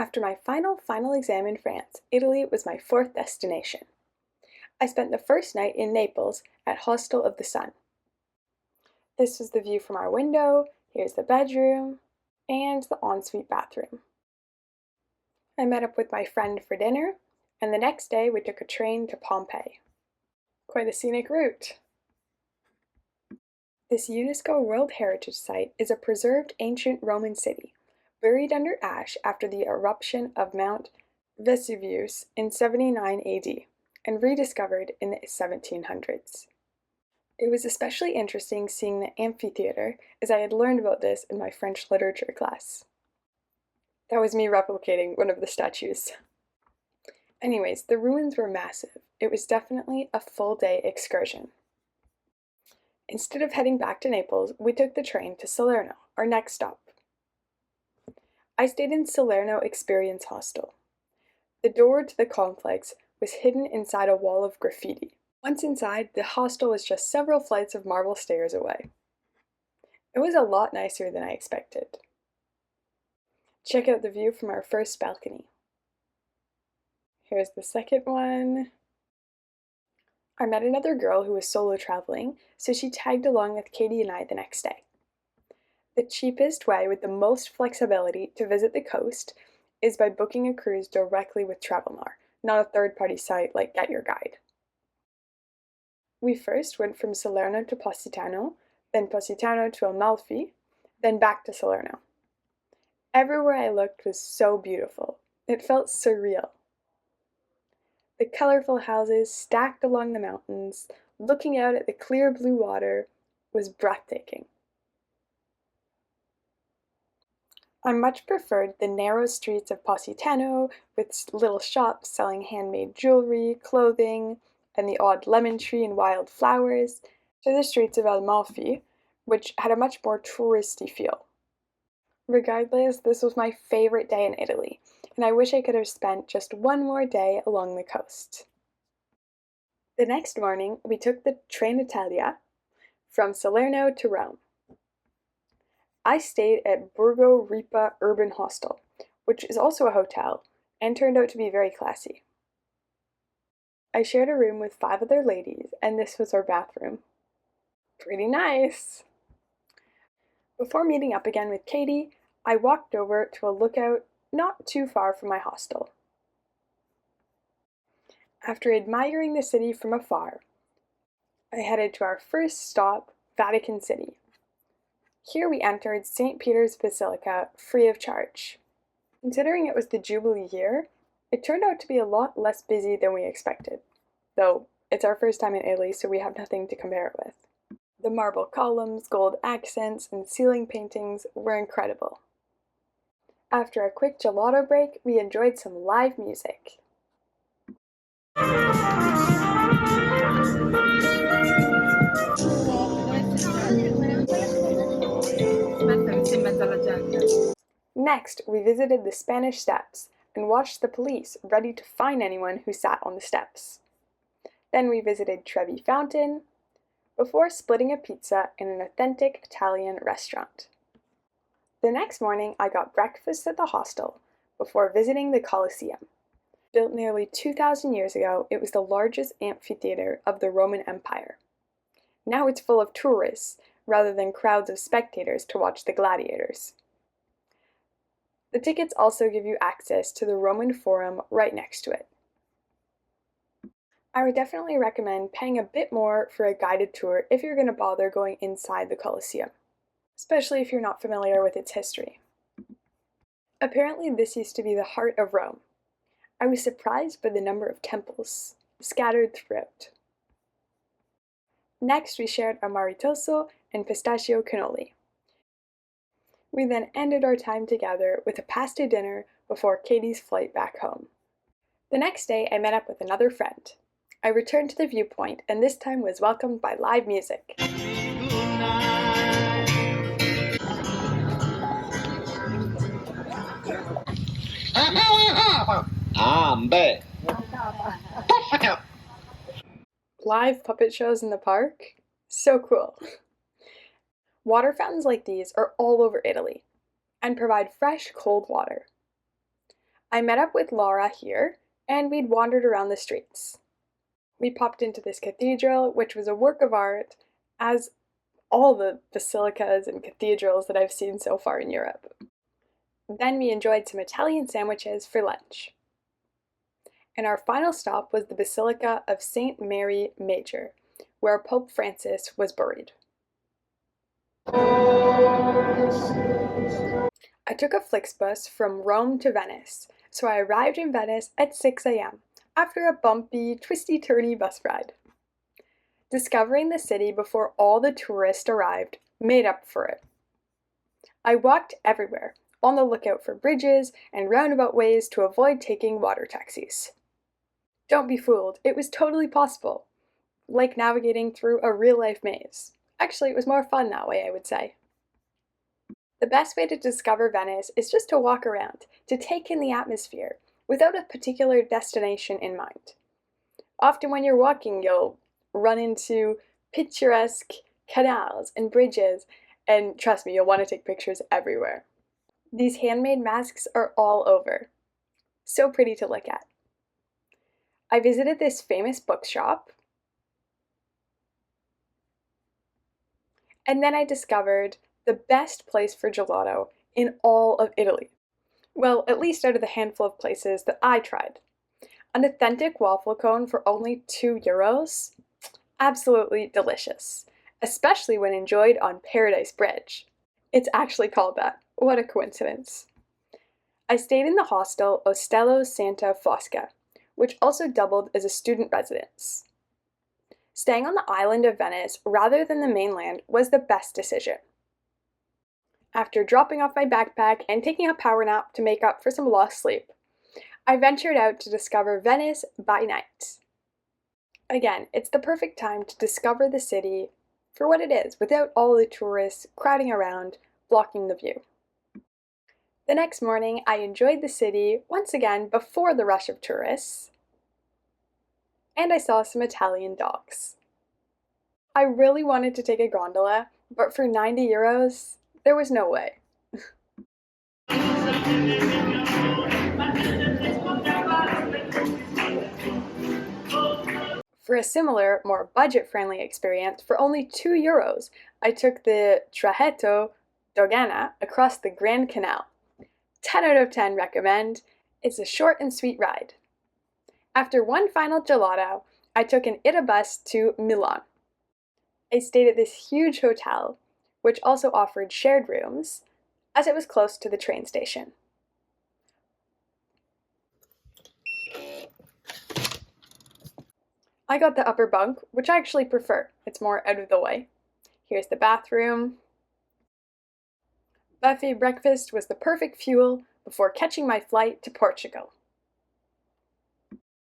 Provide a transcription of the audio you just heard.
After my final exam in France, Italy was my fourth destination. I spent the first night in Naples at Hostel of the Sun. This was the view from our window, here's the bedroom, and the ensuite bathroom. I met up with my friend for dinner, and the next day we took a train to Pompeii. Quite a scenic route. This UNESCO World Heritage Site is a preserved ancient Roman city, buried under ash after the eruption of Mount Vesuvius in 79 AD, and rediscovered in the 1700s. It was especially interesting seeing the amphitheater, as I had learned about this in my French literature class. That was me replicating one of the statues. Anyways, the ruins were massive. It was definitely a full-day excursion. Instead of heading back to Naples, we took the train to Salerno, our next stop. I stayed in Salerno Experience Hostel. The door to the complex was hidden inside a wall of graffiti. Once inside, the hostel was just several flights of marble stairs away. It was a lot nicer than I expected. Check out the view from our first balcony. Here's the second one. I met another girl who was solo traveling, so she tagged along with Katie and I the next day. The cheapest way with the most flexibility to visit the coast is by booking a cruise directly with Travelnar, not a third-party site like Get Your Guide. We first went from Salerno to Positano, then Positano to Amalfi, then back to Salerno. Everywhere I looked was so beautiful. It felt surreal. The colorful houses stacked along the mountains, looking out at the clear blue water, was breathtaking. I much preferred the narrow streets of Positano, with little shops selling handmade jewelry, clothing, and the odd lemon tree and wild flowers, to the streets of Amalfi, which had a much more touristy feel. Regardless, this was my favorite day in Italy, and I wish I could have spent just one more day along the coast. The next morning, we took the Trenitalia from Salerno to Rome. I stayed at Borgo Ripa Urban Hostel, which is also a hotel, and turned out to be very classy. I shared a room with 5 other ladies, and this was our bathroom. Pretty nice! Before meeting up again with Katie, I walked over to a lookout not too far from my hostel. After admiring the city from afar, I headed to our first stop, Vatican City. Here we entered St. Peter's Basilica free of charge. Considering it was the Jubilee year, it turned out to be a lot less busy than we expected, though it's our first time in Italy, so we have nothing to compare it with. The marble columns, gold accents, and ceiling paintings were incredible. After a quick gelato break, we enjoyed some live music. Next, we visited the Spanish Steps and watched the police ready to fine anyone who sat on the steps. Then we visited Trevi Fountain, before splitting a pizza in an authentic Italian restaurant. The next morning, I got breakfast at the hostel before visiting the Colosseum. Built nearly 2,000 years ago, it was the largest amphitheater of the Roman Empire. Now it's full of tourists, rather than crowds of spectators to watch the gladiators. The tickets also give you access to the Roman Forum right next to it. I would definitely recommend paying a bit more for a guided tour if you're going to bother going inside the Colosseum, especially if you're not familiar with its history. Apparently this used to be the heart of Rome. I was surprised by the number of temples scattered throughout. Next, we shared amarettoso and pistachio cannoli. We then ended our time together with a pasta dinner before Katie's flight back home. The next day, I met up with another friend. I returned to the viewpoint, and this time was welcomed by live music. Live puppet shows in the park? So cool! Water fountains like these are all over Italy and provide fresh, cold water. I met up with Laura here, and we'd wandered around the streets. We popped into this cathedral, which was a work of art, as all the basilicas and cathedrals that I've seen so far in Europe. Then we enjoyed some Italian sandwiches for lunch. And our final stop was the Basilica of St. Mary Major, where Pope Francis was buried. I took a Flixbus from Rome to Venice, so I arrived in Venice at 6 a.m. after a bumpy, twisty-turny bus ride. Discovering the city before all the tourists arrived made up for it. I walked everywhere, on the lookout for bridges and roundabout ways to avoid taking water taxis. Don't be fooled, it was totally possible. Like navigating through a real-life maze. Actually, it was more fun that way, I would say. The best way to discover Venice is just to walk around, to take in the atmosphere, without a particular destination in mind. Often when you're walking, you'll run into picturesque canals and bridges, and trust me, you'll want to take pictures everywhere. These handmade masks are all over. So pretty to look at. I visited this famous bookshop, and then I discovered the best place for gelato in all of Italy. Well, at least out of the handful of places that I tried. An authentic waffle cone for only €2. Absolutely delicious, especially when enjoyed on Paradise Bridge. It's actually called that. What a coincidence. I stayed in the hostel Ostello Santa Fosca, which also doubled as a student residence. Staying on the island of Venice rather than the mainland was the best decision. After dropping off my backpack and taking a power nap to make up for some lost sleep, I ventured out to discover Venice by night. Again, it's the perfect time to discover the city for what it is, without all the tourists crowding around, blocking the view. The next morning, I enjoyed the city once again before the rush of tourists, and I saw some Italian dogs. I really wanted to take a gondola, but for €90, there was no way. For a similar, more budget-friendly experience, for only €2, I took the Traghetto Dogana across the Grand Canal. 10 out of 10 recommend. It's a short and sweet ride. After one final gelato, I took an Itabus to Milan. I stayed at this huge hotel, which also offered shared rooms, as it was close to the train station. I got the upper bunk, which I actually prefer. It's more out of the way. Here's the bathroom. Buffet breakfast was the perfect fuel before catching my flight to Portugal.